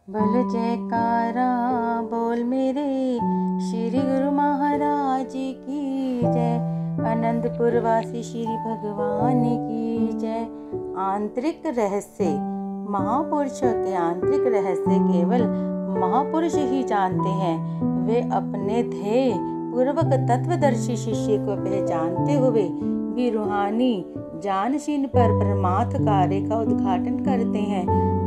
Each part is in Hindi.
बोल जयकारा बोल मेरे श्री गुरु महाराज की जय। आनंदपुर वासी श्री भगवान की जय। आंतरिक रहस्य। महापुरुषों के आंतरिक रहस्य केवल महापुरुष ही जानते हैं। वे अपने ध्येय पूर्वक तत्वदर्शी शिष्य को पहचानते हुए भी रूहानी जानशीन पर परमार्थ कार्य का उद्घाटन करते हैं।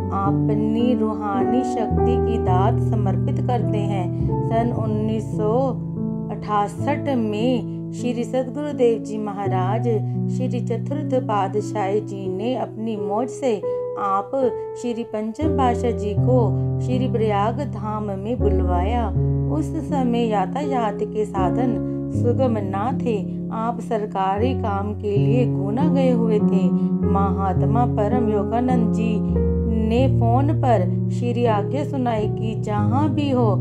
अपनी रूहानी शक्ति की दात समर्पित करते हैं। सन 1968 में श्री सद्गुरुदेव जी महाराज श्री चतुर्थ पातशाही जी ने अपनी मौज से आप श्री पंचम पातशाह जी को श्री प्रयाग धाम में बुलवाया। उस समय यातायात के साधन सुगम न थे। आप सरकारी काम के लिए गुना गए हुए थे। महात्मा परम योगानंद जी ने फोन पर श्री आज्ञा सुनाई कि जहाँ भी हो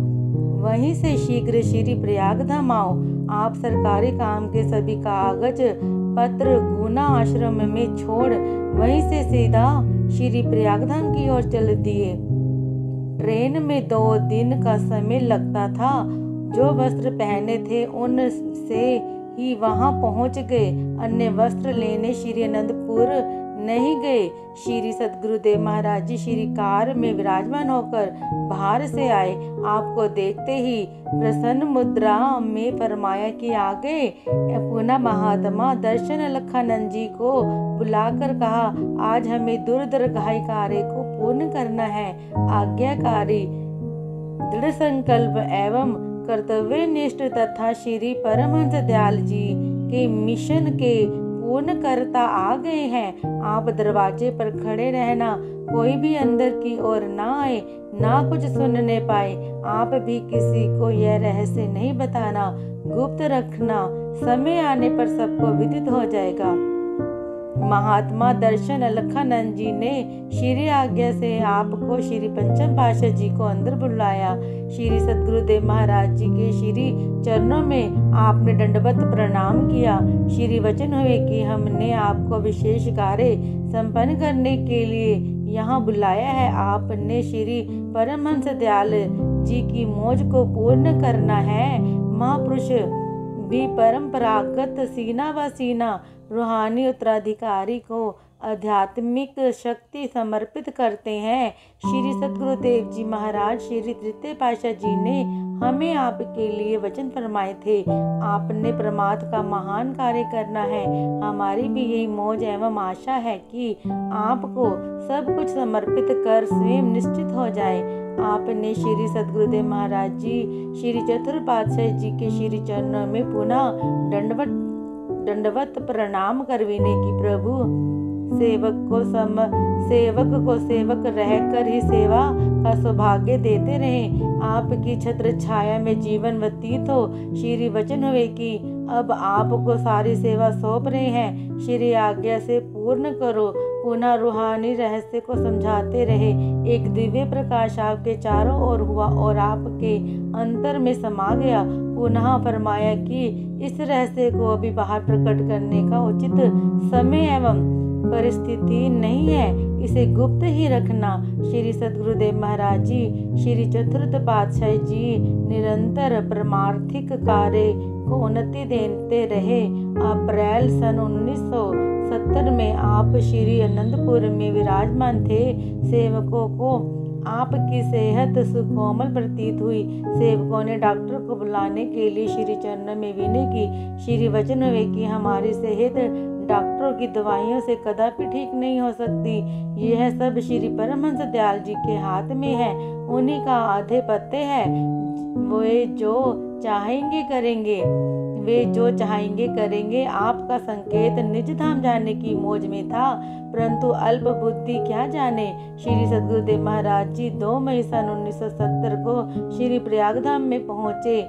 वहीं से शीघ्र श्री प्रयाग धाम आओ। आप सरकारी काम के सभी कागज पत्र गुना आश्रम में छोड़ वहीं से सीधा श्री प्रयाग धाम की ओर चल दिए। ट्रेन में 2 दिन का समय लगता था। जो वस्त्र पहने थे उनसे ही वहां पहुंच गए। अन्य वस्त्र लेने श्री अनंतपुर नहीं गए। श्री सद्गुरुदेव महाराज जी श्री कार में विराजमान होकर बाहर से आए। आपको देखते ही प्रसन्न मुद्रा में फरमाया कि आ गए। पुनः महात्मा दर्शन अलखानंद जी को बुलाकर कहा, आज हमें दुर्दर्घाई कार्य को पूर्ण करना है। आज्ञाकारी दृढ़ संकल्प एवं कर्तव्यनिष्ठ तथा श्री परमहंस दयाल जी के मिशन के पूर्णकर्ता आ गए हैं। आप दरवाजे पर खड़े रहना, कोई भी अंदर की ओर ना आए, ना कुछ सुनने पाए। आप भी किसी को यह रहस्य नहीं बताना, गुप्त रखना। समय आने पर सबको विदित हो जाएगा। महात्मा दर्शन अलखानंद जी ने श्री आज्ञा से आपको श्री पंचम पातशाह जी को अंदर बुलाया। श्री सद्गुरुदेव महाराज जी के श्री चरणों में आपने दंडवत प्रणाम किया। श्री वचन हुए कि हमने आपको विशेष कार्य संपन्न करने के लिए यहाँ बुलाया है। आपने श्री परमहंस दयाल जी की मौज को पूर्ण करना है। महापुरुष भी परंपरागत सीना व सीना रूहानी उत्तराधिकारी को आध्यात्मिक शक्ति समर्पित करते हैं। श्री सद्गुरुदेव जी महाराज श्री तृतीय पातशाह जी ने हमें आपके लिए वचन फरमाए थे। आपने परमात्मा का महान कार्य करना है। हमारी भी यही मौज एवं आशा है कि आपको सब कुछ समर्पित कर स्वयं निश्चित हो जाए। आपने श्री सद्गुरुदेव महाराज जी श्री चतुर्थ पातशाह जी के श्री चरणों में पुनः दंडवत प्रणाम करवीने की प्रभु सेवक को सेवक रहकर ही सेवा का सौभाग्य देते रहे। आपकी छत्र छाया में जीवन व्यतीत हो। श्री वचन हुए कि अब आपको सारी सेवा सौंप रहे हैं। श्री आज्ञा से पूर्ण करो। पुनः रूहानी रहस्य को समझाते रहे। एक दिव्य प्रकाश आपके चारों ओर हुआ और आपके अंतर में समा गया। पुनः फरमाया कि इस रहस्य को अभी बाहर प्रकट करने का उचित समय एवं परिस्थिति नहीं है, इसे गुप्त ही रखना। श्री सद्गुरुदेव महाराज जी श्री चतुर्थ पातशाह जी निरंतर परमार्थिक कार्य को उन्नति देते रहे। अप्रैल सन 1970 में आप श्री अनंतपुर में विराजमान थे। सेवकों को आपकी सेहत सुकोमल प्रतीत हुई। सेवकों ने डॉक्टर को बुलाने के लिए श्री चरणों में विनय की। श्री वचन हुए कि हमारी सेहत डॉक्टरों की दवाइयों से कदापि ठीक नहीं हो सकती। यह सब श्री परमहंस दयाल जी के हाथ में है। उन्हीं का आधिपत्य है। वे जो चाहेंगे करेंगे। आपका संकेत निज धाम जाने की मौज में था, परंतु अल्प बुद्धि क्या जाने। श्री सद्गुरुदेव महाराज जी 2 मई सन 1970 को श्री प्रयाग धाम में पहुँचे।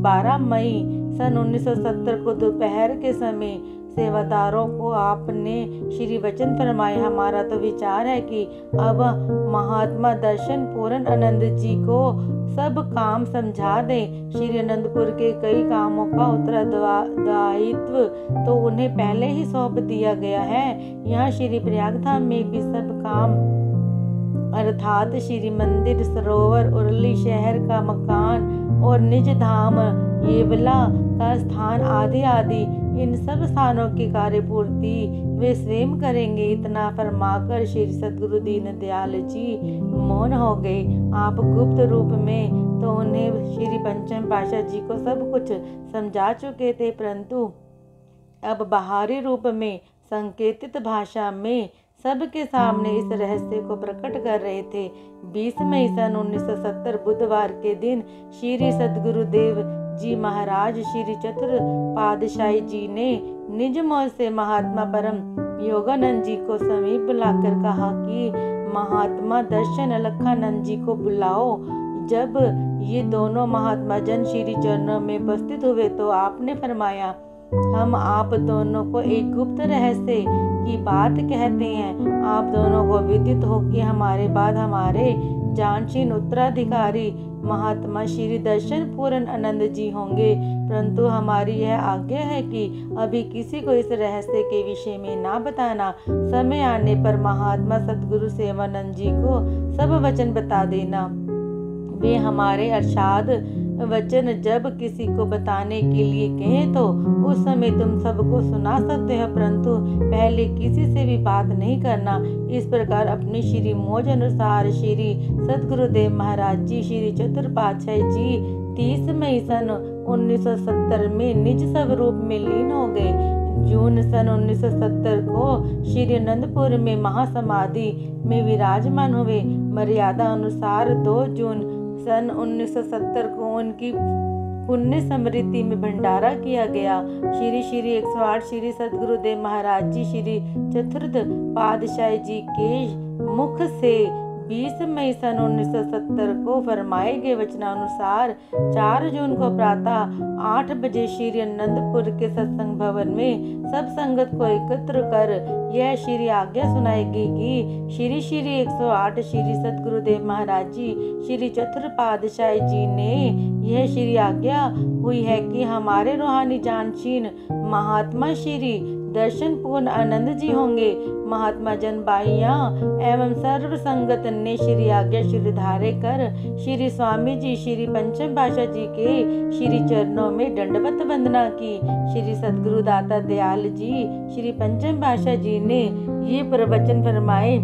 12 मई सन 1970 को दोपहर के समय सेवादारों को आपने श्री वचन फरमाए। हमारा तो विचार है कि अब महात्मा दर्शन पूर्ण आनंद जी को सब काम समझा दें। श्री अनंतपुर के कई कामों का उत्तरदायित्व तो उन्हें पहले ही सौंप दिया गया है। यहाँ श्री प्रयाग धाम में भी सब काम अर्थात श्री मंदिर, सरोवर, उरली शहर का मकान और निज धाम येवला का स्थान आदि आदि इन सब स्थानों की कार्यपूर्ति वे स्वयं करेंगे। इतना फरमाकर श्री सद्गुरु दीनदयाल जी मौन हो गए। आप गुप्त रूप में तो उन्हें श्री पंचम पातशाह जी को सब कुछ समझा चुके थे, परंतु अब बाहरी रूप में संकेतित भाषा में सबके सामने इस रहस्य को प्रकट कर रहे थे। 20 मई सन 1970 बुधवार के दिन श्री सद्गुरुदेव जी महाराज श्री चतुर पातशाही जी ने निज मौज से महात्मा परम योगानंद जी को समीप बुलाकर कहा कि महात्मा दर्शन अलखानंद जी को बुलाओ। जब ये दोनों महात्मा जन श्री चरणों में उपस्थित हुए तो आपने फरमाया, हम आप दोनों को एक गुप्त रहस्य की बात कहते हैं। आप दोनों को विदित हो कि हमारे बाद हमारे जानशीन उत्तराधिकारी महात्मा श्री दर्शन पूर्ण आनंद जी होंगे, परंतु हमारी यह आज्ञा है कि अभी किसी को इस रहस्य के विषय में ना बताना। समय आने पर महात्मा सद्गुरु सेवानंद जी को सब वचन बता देना। वे हमारे अरशाद वचन जब किसी को बताने के लिए कहें तो उस समय तुम सबको सुना सकते हो, परंतु पहले किसी से भी बात नहीं करना। इस प्रकार अपनी श्री मौज अनुसार श्री सद्गुरुदेव महाराज जी श्री चतुर पातशाही जी 30 मई सन 1970 में निज स्वरूप में लीन हो गए। जून सन 1970 को श्री अनंतपुर में महासमाधि में विराजमान हुए। मर्यादा अनुसार 2 जून सन 1970 को उनकी पुण्य स्मृति में भंडारा किया गया। श्री 108 श्री सद्गुरुदेव महाराज जी श्री चतुर्थ पातशाही जी के मुख से 20 मई सन 1970 को फरमाए गए वचनानुसार 4 जून को प्रातः 8 बजे श्री अनंतपुर के सत्संग भवन में सब संगत को एकत्र कर यह श्री आज्ञा सुनाएगी कि श्री 108 श्री सद्गुरुदेव महाराज जी श्री चतुर पातशाही जी ने यह श्री आज्ञा हुई है कि हमारे रूहानी जानशीन महात्मा श्री दर्शन पूर्ण आनंद जी होंगे। महात्मा जन बाइया एवं सर्व संगत ने श्री आज्ञा शिरधारे कर श्री स्वामी जी श्री पंचम पातशाह जी के श्री चरणों में दंडवत वंदना की। श्री सद्गुरु दाता दयाल जी श्री पंचम पातशाह जी ने ये प्रवचन फरमाए,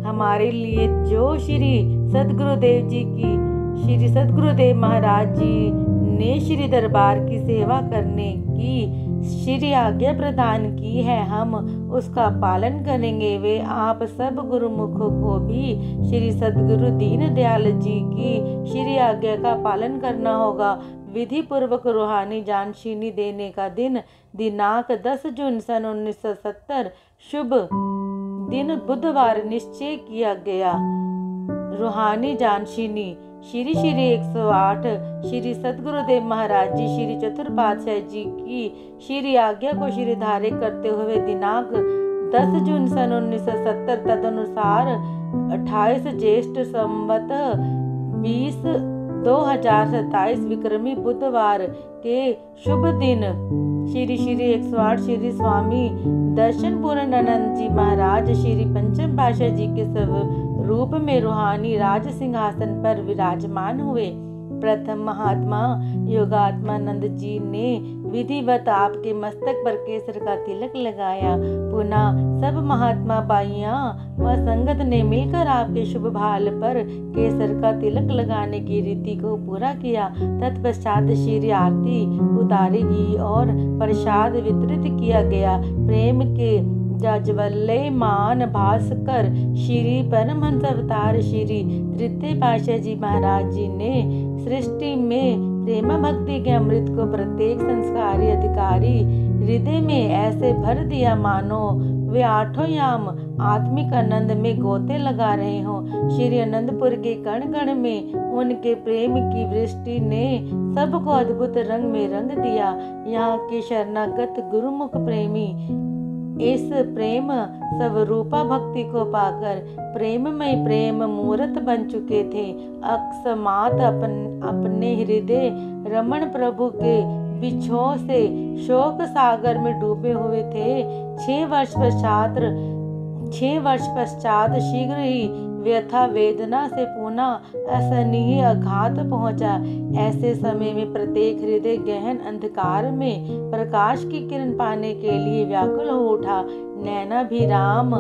हमारे लिए जो श्री सद्गुरुदेव जी की श्री सद्गुरुदेव महाराज जी ने श्री दरबार की सेवा करने की श्री आज्ञा प्रदान की है, हम उसका पालन करेंगे। वे आप सब गुरुमुखों को भी श्री सद्गुरु दीन दयाल जी की श्री आज्ञा का पालन करना होगा। विधि पूर्वक रूहानी जानशीनी देने का दिन दिनांक 10 जून सन 1970 शुभ दिन बुधवार निश्चय किया गया। रूहानी जानशीनी श्री 108 श्री सद्गुरुदेव महाराज जी श्री चतुर पातशाह जी की श्री आज्ञा को शिरधारे करते हुए दिनांक 10 जून सन 1970 तदनुसार 28 ज्येष्ठ संवत 2027 विक्रमी बुधवार के शुभ दिन श्री 108 श्री स्वामी दर्शन पूर्ण आनंद जी महाराज श्री पंचम पातशाह जी के रूप में रूहानी राज सिंहासन पर विराजमान हुए। प्रथम महात्मा योगात्मानंद जी ने विधिवत आपके मस्तक पर केसर का तिलक लगाया। पुनः सब महात्मा बाइयां व संगत ने मिलकर आपके शुभ भाल पर केसर का तिलक लगाने की रीति को पूरा किया। तत्पश्चात श्री आरती उतारी गई और प्रसाद वितरित किया गया। प्रेम के जाज्वल्यमान भास्कर श्री परमहंस अवतार श्री तृतीय पातशाह जी महाराज जी ने सृष्टि में प्रेम भक्ति के अमृत को प्रत्येक संस्कारी अधिकारी हृदय में ऐसे भर दिया मानो वे आठों याम आत्मिक आनंद में गोते लगा रहे हों। श्री अनंतपुर के कण कण में उनके प्रेम की वृष्टि ने सबको अद्भुत रंग में रंग दिया। यहाँ के शरणागत गुरुमुख प्रेमी इस प्रेम स्वरूपा भक्ति को पाकर प्रेममय प्रेम मूर्त बन चुके थे। अकस्मात अपने हृदय रमण प्रभु के बिछोह से शोक सागर में डूबे हुए थे। 6 वर्ष पश्चात शीघ्र ही व्यथा वेदना से पुनः असहनीय आघात पहुंचा। ऐसे समय में प्रत्येक हृदय गहन अंधकार में प्रकाश की किरण पाने के लिए व्याकुल हो उठा। नैनाभिराम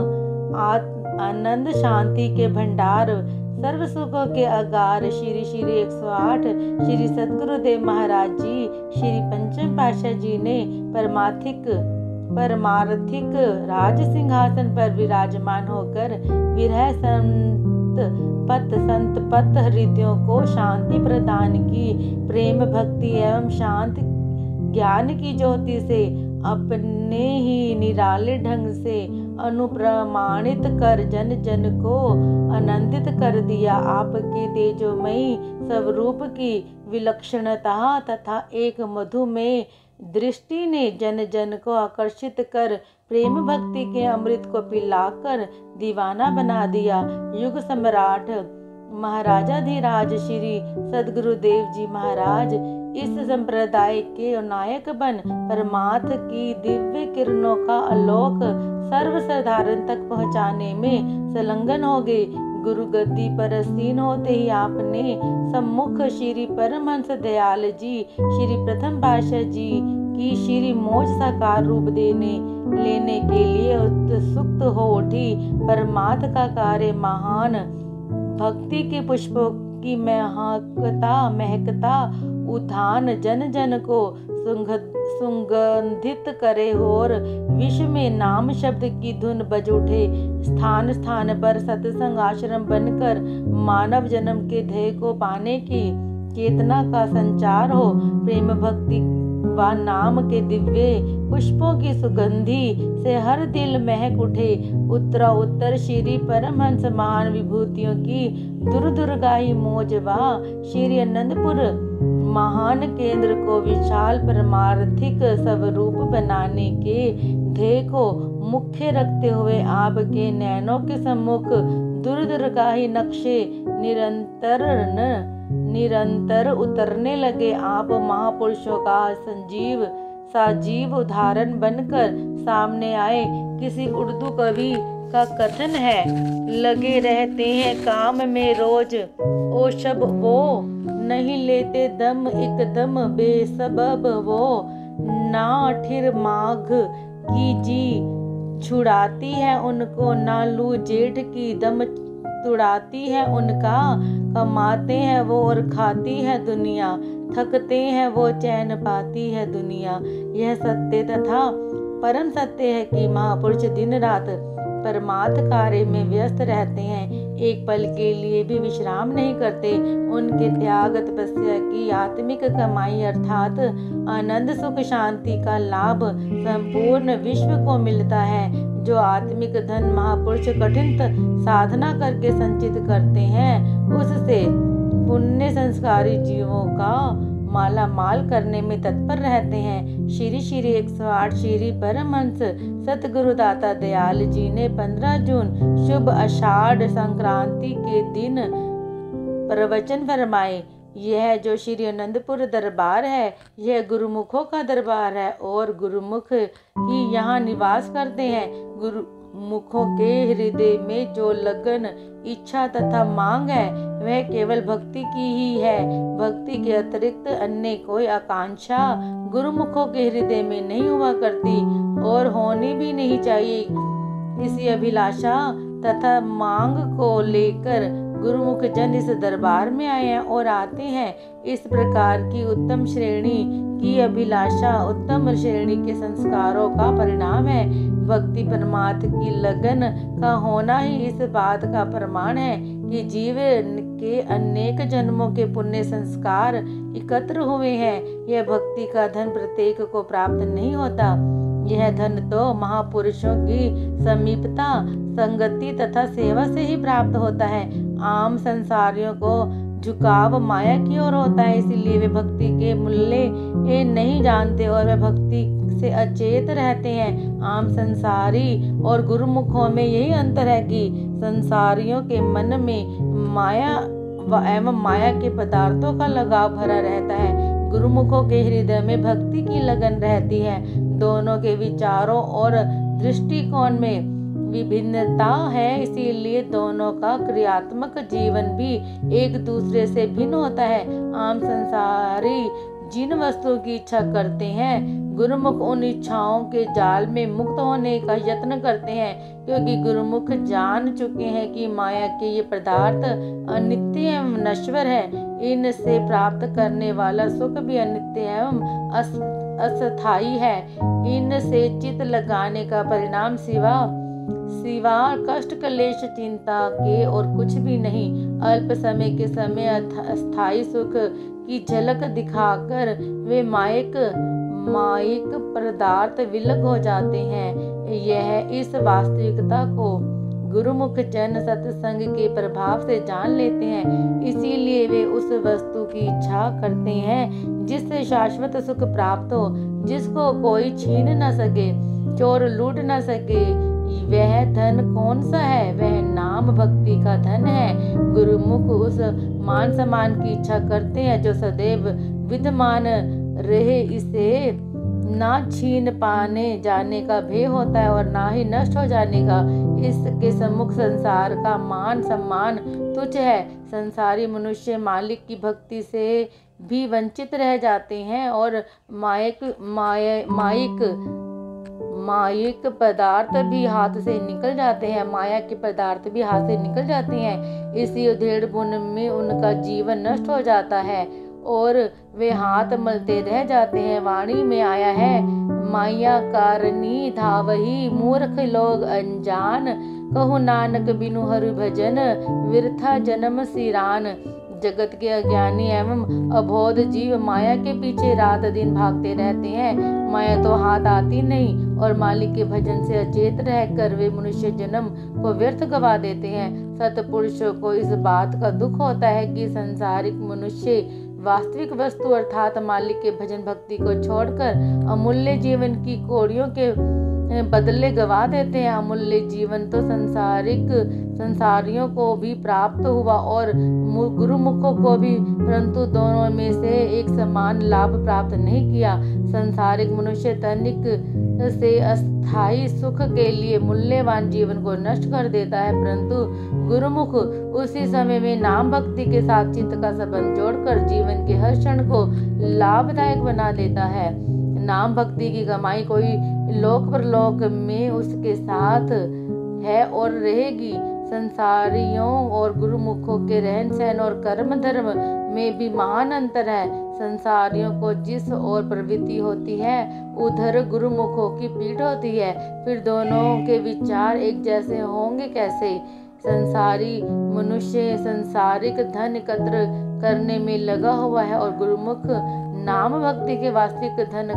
आनंद शांति के भंडार, सर्व सुखों के आगार श्री श्री 108 श्री सद्गुरुदेव महाराज जी श्री पंचम पातशाह जी ने परमार्थिक राज सिंहासन पर विराजमान होकर विरह संत पत हृदयों को शांति प्रदान की। प्रेम भक्ति एवं शांत ज्ञान की ज्योति से अपने ही निराले ढंग से अनुप्रमाणित कर जन जन को आनंदित कर दिया। आपके तेजोमयी स्वरूप की विलक्षणता तथा एक मधुमेह दृष्टि ने जन जन को आकर्षित कर प्रेम भक्ति के अमृत को पिलाकर दीवाना बना दिया। युग सम्राट महाराजाधिराज श्री सद्गुरुदेव जी महाराज इस संप्रदाय के नायक बन परमार्थ की दिव्य किरणों का आलोक सर्वसाधारण तक पहुंचाने में संलग्न हो गए। गुरु गद्दी पर आसीन होते ही आपने सम्मुख श्री परमहंस दयाल जी श्री प्रथम पातशाह जी की श्री मोज साकार रूप लेने के लिए उत्सुक हो उठी। परमार्थ का कार्य महान भक्ति के पुष्पों की महकता उद्यान जन जन को सुगंधित करे और विश्व में नाम शब्द की धुन बज उठे। स्थान स्थान पर सत्संग आश्रम बनकर मानव जन्म के ध्येय को पाने की चेतना का संचार हो। प्रेम भक्ति व नाम के दिव्य पुष्पों की सुगंधि से हर दिल महक उठे। उत्तर श्री परमहंस महान विभूतियों की दूर दुर्गाही मौज व श्री आनंदपुर महान केंद्र को विशाल परमार्थिक स्वरूप बनाने के ध्येय को मुख्य रखते हुए आपके नैनों के सम्मुख दूर दुर्गाही नक्शे निरंतर उतरने लगे। आप महापुरुषों का सजीव उदाहरण बनकर सामने आए। किसी उर्दू कवि का कथन है, लगे रहते हैं काम में रोज ओ शब वो, नहीं लेते दम एकदम बेसबब वो, ना ठिर माघ की जी छुड़ाती है उनको, ना लू जेठ की दम तुड़ाती है उनका। कमाते हैं वो और खाती है दुनिया, थकते हैं वो चैन पाती है दुनिया। यह सत्य तथा परम सत्य है कि महापुरुष दिन रात परमार्थ कार्य में व्यस्त रहते हैं, एक पल के लिए भी विश्राम नहीं करते। उनके त्याग तपस्या की आत्मिक कमाई अर्थात आनंद सुख शांति का लाभ संपूर्ण विश्व को मिलता है। जो आत्मिक धन महापुरुष कठिन साधना करके संचित करते हैं, उससे पुण्य संस्कारी जीवों का माला माल करने में तत्पर रहते हैं। श्री श्री 108 श्री परमहंस सतगुरुदाता दयाल जी ने 15 जून शुभ आषाढ़ संक्रांति के दिन प्रवचन फरमाए। यह जो श्री आनंदपुर दरबार है, यह गुरुमुखों का दरबार है और गुरुमुख ही यहाँ निवास करते हैं। गुरुमुखों के हृदय में जो लगन, इच्छा तथा मांग है, वह केवल भक्ति की ही है। भक्ति के अतिरिक्त अन्य कोई आकांक्षा गुरुमुखों के हृदय में नहीं हुआ करती और होनी भी नहीं चाहिए। इसी अभिलाषा तथा मांग को लेकर गुरुमुख जन इस दरबार में आए हैं और आते हैं। इस प्रकार की उत्तम श्रेणी की अभिलाषा उत्तम श्रेणी के संस्कारों का परिणाम है। भक्ति परमार्थ की लगन का होना ही इस बात का प्रमाण है कि जीवन के अनेक जन्मों के पुण्य संस्कार एकत्र हुए हैं। यह भक्ति का धन प्रत्येक को प्राप्त नहीं होता। यह धन तो महापुरुषों की समीपता, संगति तथा सेवा से ही प्राप्त होता है। आम संसारियों को झुकाव माया की ओर होता है, इसलिए वे भक्ति के मूल्य नहीं जानते और वे भक्ति से अचेत रहते हैं। आम संसारी और गुरुमुखों में यही अंतर है कि संसारियों के मन में माया एवं माया के पदार्थों का लगाव भरा रहता है, गुरुमुखों के हृदय में भक्ति की लगन रहती है। दोनों के विचारों और दृष्टिकोण में विभिन्नता है, इसीलिए दोनों का क्रियात्मक जीवन भी एक दूसरे से भिन्न होता है। आम संसारी जिन वस्तुओं की इच्छा करते हैं, गुरुमुख उन इच्छाओं के जाल में मुक्त होने का यत्न करते हैं, क्योंकि गुरुमुख जान चुके हैं कि माया के ये पदार्थ अनित्य एवं नश्वर है। इनसे प्राप्त करने वाला सुख भी अनित्य एवं अस्थायी है। इनसे चित्त लगाने का परिणाम सिवा कष्ट, क्लेश, चिंता के और कुछ भी नहीं। अल्प समय के समय अस्थायी सुख की झलक दिखाकर वे मायिक पदार्थ विलग हो जाते हैं। यह इस वास्तविकता को गुरुमुख जन सत्संग के प्रभाव से जान लेते हैं, इसीलिए वे उस वस्तु की इच्छा करते हैं जिससे शाश्वत सुख प्राप्त हो, जिसको कोई छीन न सके, चोर लूट न सके। वह धन कौन सा है? वह नाम भक्ति का धन है। गुरुमुख उस मान सम्मान की इच्छा करते हैं जो सदैव विद्यमान रहे। इसे ना छीन पाने जाने का भय होता है और ना ही नष्ट हो जाने का। इसके सम्मुख संसार का मान सम्मान तुच्छ है। संसारी मनुष्य मालिक की भक्ति से भी वंचित रह जाते हैं और मायिक पदार्थ भी हाथ से निकल जाते हैं। माया के पदार्थ भी हाथ से निकल जाते हैं। इसी उधेड़ बुन में उनका जीवन नष्ट हो जाता है और वे हाथ मलते रह जाते हैं। वाणी में आया है, माया कारणी धावही मूर्ख लोग अनजान, कहु नानक बिनु हरि भजन विरथा जन्म सिरान। जगत के अज्ञानी एवं अबोध जीव माया के पीछे रात दिन भागते रहते हैं। माया तो हाथ आती नहीं और मालिक के भजन से अचेत रहकर वे मनुष्य जन्म को व्यर्थ गवा देते हैं। सत्पुरुषों को इस बात का दुख होता है कि संसारिक मनुष्य वास्तविक वस्तु अर्थात मालिक के भजन भक्ति को छोड़कर अमूल्य जीवन की कौड़ियों के बदले गवा देते हैं। अमूल्य जीवन तो संसारियों को भी प्राप्त हुआ और गुरुमुखों को भी, परंतु दोनों में से एक समान लाभ प्राप्त नहीं किया। संसारिक मनुष्य तनिक से अस्थायी सुख के लिए मूल्यवान जीवन को नष्ट कर देता है, परंतु गुरुमुख उसी समय में नाम भक्ति के साथ चित्त का संबंध जोड़कर जीवन के हर क्षण को लाभदायक बना देता है। नाम भक्ति की कमाई कोई लोक परलोक में उसके साथ है और रहेगी। संसारियों और गुरुमुखों के रहन सहन और कर्म धर्म में भी महान अंतर है। संसारियों को जिस ओर प्रवृत्ति होती है उधर गुरुमुखों की पीठ होती है। फिर दोनों के विचार एक जैसे होंगे कैसे? संसारी मनुष्य संसारिक धन एकत्र करने में लगा हुआ है और गुरुमुख नाम भक्ति के वास्तविक धन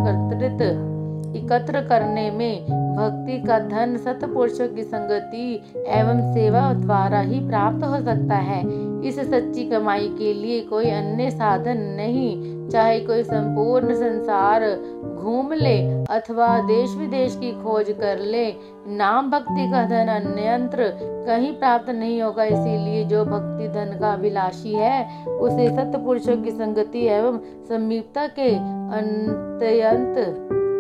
एकत्र करने में। भक्ति का धन सत्पुरुषों की संगति एवं सेवा द्वारा ही प्राप्त हो सकता है। इस सच्ची कमाई के लिए कोई अन्य साधन नहीं। चाहे कोई संपूर्ण संसार घूम ले अथवा देश विदेश की खोज कर ले, नाम भक्ति का धन अन्यत्र कहीं प्राप्त नहीं होगा। इसीलिए जो भक्ति धन का अभिलाषी है उसे सत्पुरुषों की संगति एवं समीपता के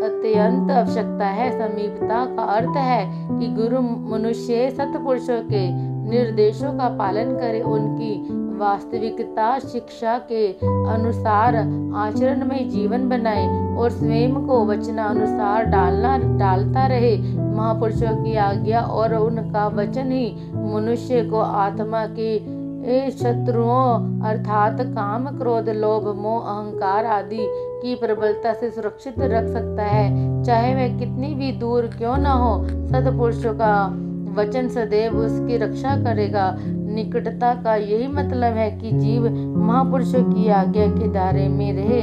अत्यंत आवश्यकता है। समीपता का अर्थ है कि गुरु मनुष्य सत्पुरुषों के निर्देशों का पालन करे, उनकी वास्तविकता शिक्षा के अनुसार आचरण में जीवन बनाए और स्वयं को वचनानुसार डालता रहे। महापुरुषों की आज्ञा और उनका वचन ही मनुष्य को आत्मा के शत्रुओं अर्थात काम, क्रोध, लोभ, मोह, अहंकार आदि की प्रबलता से सुरक्षित रख सकता है, चाहे वह कितनी भी दूर क्यों न हो। सत्पुरुषों का वचन सदैव उसकी रक्षा करेगा। निकटता का यही मतलब है कि जीव महापुरुषों की आज्ञा के दायरे में रहे,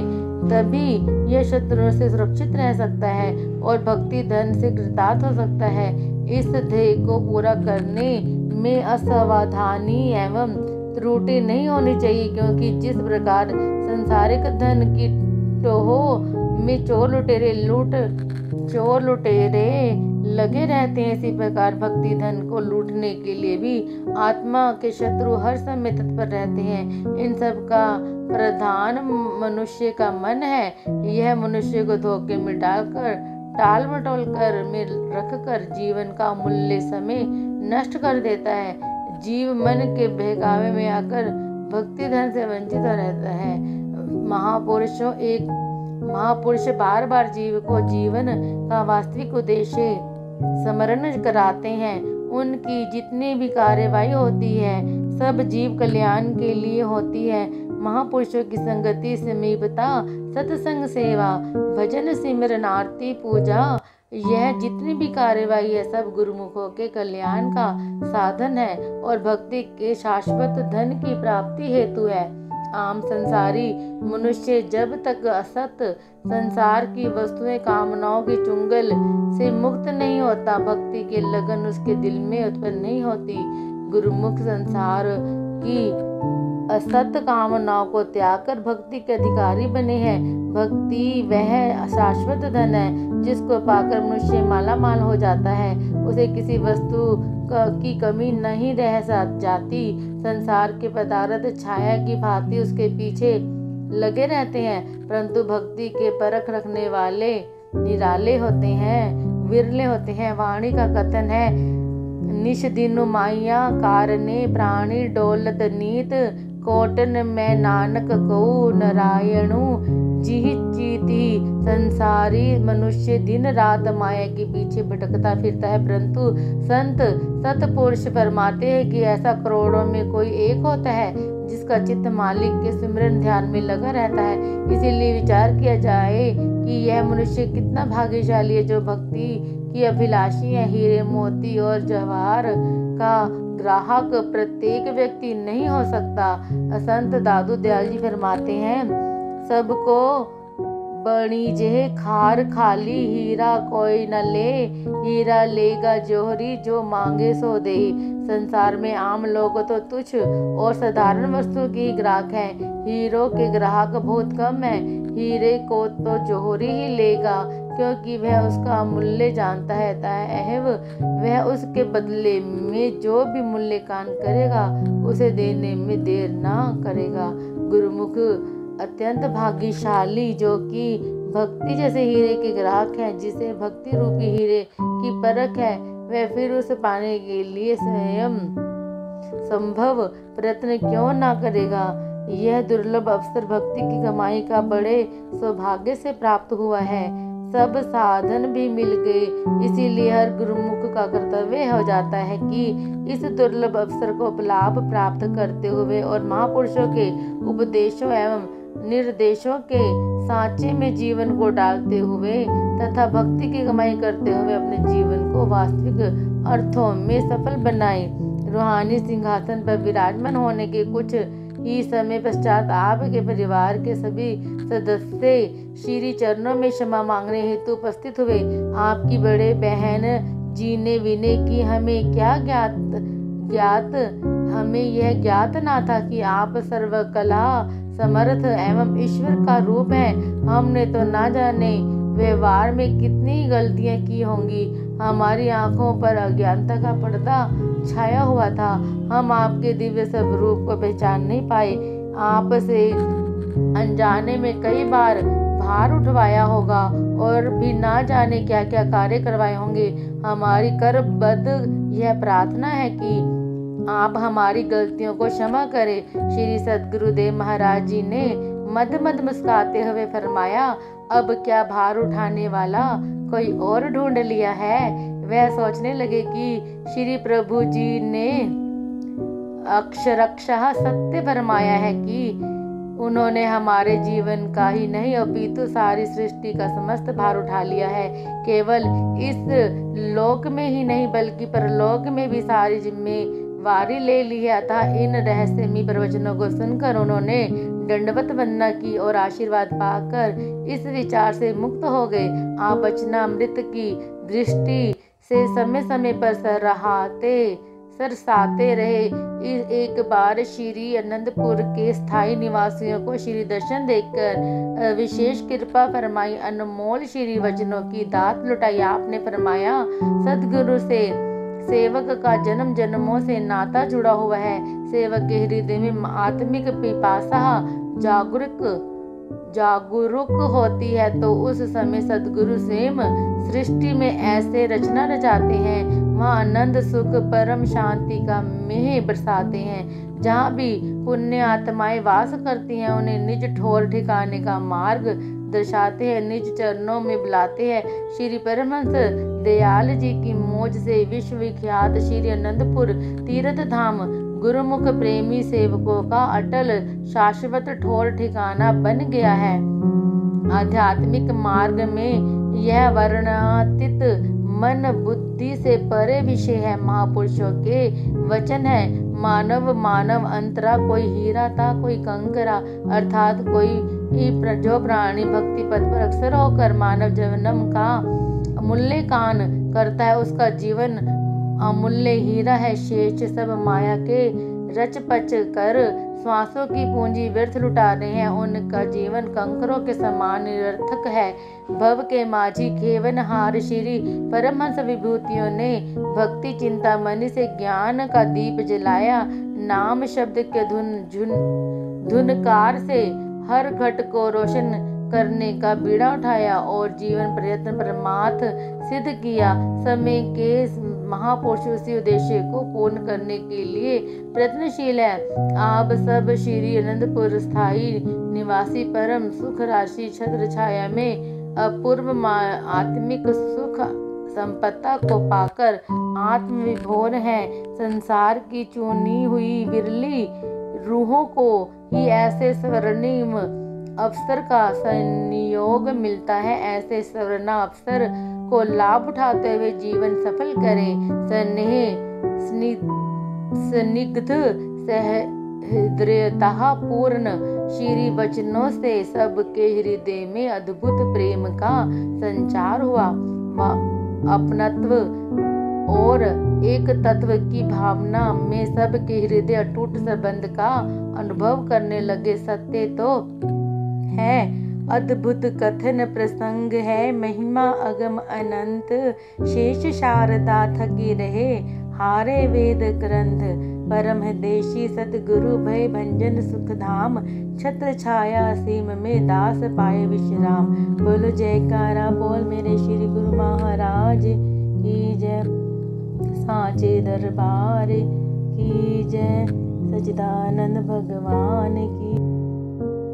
तभी यह शत्रुओं से सुरक्षित रह सकता है और भक्ति धन से कृतार्थ हो सकता है। इस ध्येय को पूरा करने में असावधानी एवं त्रुटि नहीं होनी चाहिए, क्योंकि जिस प्रकार संसारिक धन की टोह में चोर लुटेरे लगे रहते हैं, इसी प्रकार भक्ति धन को लूटने के लिए भी आत्मा के शत्रु हर समय तत्पर रहते हैं। इन सब का प्रधान मनुष्य का मन है। यह मनुष्य को धोखे में डालकर टाल मटोल कर में रखकर जीवन का मूल्य समय नष्ट कर देता है। जीव मन के बहकावे में आकर भक्ति धन से वंचित रहता है। महापुरुष बार बार जीव को जीवन का वास्तविक उद्देश्य स्मरण कराते हैं। उनकी जितनी भी कार्यवाही होती है सब जीव कल्याण के लिए होती है। महापुरुषों की संगति, समीपता, सत्संग, सेवा, भजन, सिमरन, आरती, पूजा, यह जितनी भी कार्यवाही है सब गुरुमुखों के कल्याण का साधन है और भक्ति के शाश्वत धन की प्राप्ति हेतु है। आम संसारी मनुष्य जब तक असत संसार की वस्तुएं कामनाओं की चुंगल से मुक्त नहीं होता, भक्ति की लगन उसके दिल में उत्पन्न नहीं होती। गुरुमुख संसार की असत कामनाओं को त्याग कर भक्ति के अधिकारी बने हैं। भक्ति वह शाश्वत धन है जिसको पाकर मनुष्य माला माल हो जाता है। उसे किसी वस्तु की कमी नहीं रह जाती। संसार के पदार्थ छाया की भांति उसके पीछे लगे रहते हैं, परंतु भक्ति के परख रखने वाले निराले होते हैं, विरले होते हैं। वाणी का कथन है, निश दिनु माया कारणे प्राणी डोलत नीत, कोटन में नानक कहूँ नारायणु जिह चीती। संसारी मनुष्य दिन रात माया के पीछे भटकता फिरता है, परंतु संत सतपुरुष फरमाते हैं कि ऐसा करोड़ों में कोई एक होता है जिसका चित्त मालिक के सिमरन ध्यान में लगा रहता है। इसीलिए विचार किया जाए कि यह मनुष्य कितना भाग्यशाली है जो भक्ति की अभिलाषी है। हीरे मोती और जवाहर का ग्राहक प्रत्येक व्यक्ति नहीं हो सकता। संत दादू दयाल जी फरमाते हैं, सबको बणीजे खार खाली, हीरा कोई न ले, हीरा लेगा जोहरी जो मांगे सो दे। संसार में आम लोग तो तुच्छ और साधारण वस्तु की ग्राहक हैं। हीरों के ग्राहक बहुत कम हैं। हीरे को तो जोहरी ही लेगा क्योंकि वह उसका मूल्य जानता है, वह उसके बदले में जो भी मूल्यांकन करेगा उसे देने में देर ना करेगा। गुरुमुख अत्यंत भाग्यशाली जो कि भक्ति जैसे हीरे के ग्राहक हैं, जिसे भक्ति रूपी हीरे की परख है, वह फिर उसे पाने के लिए स्वयं संभव प्रयत्न क्यों ना करेगा। यह दुर्लभ अवसर भक्ति की कमाई का बड़े सौभाग्य से प्राप्त हुआ है। सब साधन भी मिल गए, इसीलिए हर गुरुमुख का कर्तव्य हो जाता है कि इस दुर्लभ अवसर को लाभ प्राप्त करते हुए और महापुरुषों के उपदेशों एवं निर्देशों के सांचे में जीवन को डालते हुए तथा भक्ति की कमाई करते हुए अपने जीवन को वास्तविक अर्थों में सफल बनाए। रूहानी सिंहासन पर विराजमान होने के कुछ ही समय पश्चात आपके परिवार के सभी सदस्य श्री चरणों में क्षमा मांगने हेतु उपस्थित हुए। आपकी बड़े बहन जी ने विनय की, हमें क्या ज्ञात हमें यह ज्ञात ना था कि आप सर्वकला समर्थ एवं ईश्वर का रूप है। हमने तो ना जाने व्यवहार में कितनी गलतियां की होंगी। हमारी आंखों पर अज्ञानता का पर्दा छाया हुआ था। हम आपके दिव्य स्वरूप को पहचान नहीं पाए। आप से अनजाने में कई बार भार उठवाया होगा और भी ना जाने क्या क्या कार्य करवाए होंगे। हमारी करबद्ध यह प्रार्थना है कि आप हमारी गलतियों को क्षमा करें। श्री सद्गुरुदेव महाराज जी ने मद मद मुस्कुराते हुए फरमाया, अब क्या भार उठाने वाला कोई और ढूंढ लिया है। वह सोचने लगे कि श्री प्रभु जी ने अक्षरशः सत्य फरमाया है कि उन्होंने हमारे जीवन का ही नहीं अपितु सारी सृष्टि का समस्त भार उठा लिया है। केवल इस लोक में ही नहीं बल्कि परलोक में भी सारी जिम्मेवारी ले ली है। अतः इन रहस्यमयी प्रवचनों को सुनकर उन्होंने दंडवत वंदना की और आशीर्वाद पाकर इस विचार से मुक्त हो गए। आप वचनामृत की दृष्टि से समय समय पर सरसाते रहे। एक बार श्री अनंतपुर के स्थायी निवासियों को श्री दर्शन देकर विशेष कृपा फरमाई, अनमोल श्री वचनों की दात लुटाई। आपने फरमाया, सदगुरु से सेवक का जन्म जन्मों से नाता जुड़ा हुआ है। सेवक के हृदय में आत्मिक पिपासा जागरूक होती है तो उस समय सद्गुरु स्वयं सृष्टि में ऐसे रचना रचाते हैं, वहाँ आनंद सुख परम शांति का मेह बरसाते हैं। जहाँ भी पुण्य आत्माएं वास करती हैं उन्हें निज ठोर ठिकाने का मार्ग दर्शाते हैं, निज चरणों में बुलाते हैं। श्री परमहंस दयाल जी की मौज से विश्वविख्यात श्री आनंदपुर तीर्थ धाम गुरुमुख प्रेमी सेवकों का अटल शाश्वत ठोर ठिकाना बन गया है। आध्यात्मिक मार्ग में यह वर्णातीत मन बुद्धि से परे विषय है। महापुरुषों के वचन है, मानव अंतरा, कोई हीरा था कोई कंकरा, अर्थात कोई जो प्राणी भक्ति पथ पर अक्सर होकर मानव जन्म का मूल्यांकन करता है उसका जीवन अमूल्य हीरा है। शेष सब माया के रच पच कर श्वासों की पूंजी व्यर्थ लुटा रहे हैं, उनका जीवन कंकरों के समान निरर्थक है। भव के माझी खेवन हार श्री परमहंस विभूतियों ने भक्ति चिंतामणि से ज्ञान का दीप जलाया। नाम शब्द के धुनकार से हर घट को रोशन करने का बीड़ा उठाया और जीवन प्रयत्न परमार्थ सिद्ध किया। समय के महापुरुष उसी उद्देश्य को पूर्ण करने के लिए प्रयत्नशील है। आप सब श्री आनंदपुर स्थायी निवासी परम सुख राशि छत्र छाया में अपूर्व आत्मिक सुख संपत्ता को पाकर आत्मविभोर है। संसार की चुनी हुई विरली रूहों को ही ऐसे स्वर्णिम अवसर का संयोग मिलता है। ऐसे स्वर्ण अवसर को लाभ उठाते हुए जीवन सफल करें। स्निग्ध सहृदयता पूर्ण श्री वचनों से सबके हृदय में अद्भुत प्रेम का संचार हुआ। अपनत्व और एक तत्व की भावना में सबके हृदय अटूट संबंध का अनुभव करने लगे। सत्य तो है, अद्भुत कथन प्रसंग है, महिमा अगम अनंत, शेष शारदा थकी रहे हारे वेद ग्रंथ। परम देशी सतगुरु भय भंजन सुख धाम, छत्र छाया सीम में दास पाए विश्राम। बोलो जयकारा बोल मेरे श्री गुरु महाराज की जय, साचे दरबार की जय, सच्चिदानंद भगवान की।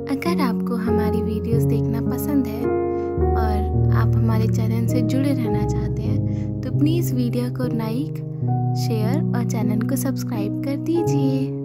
अगर आपको हमारी वीडियोस देखना पसंद है और आप हमारे चैनल से जुड़े रहना चाहते हैं तो प्लीज़ वीडियो को लाइक, शेयर और चैनल को सब्सक्राइब कर दीजिए।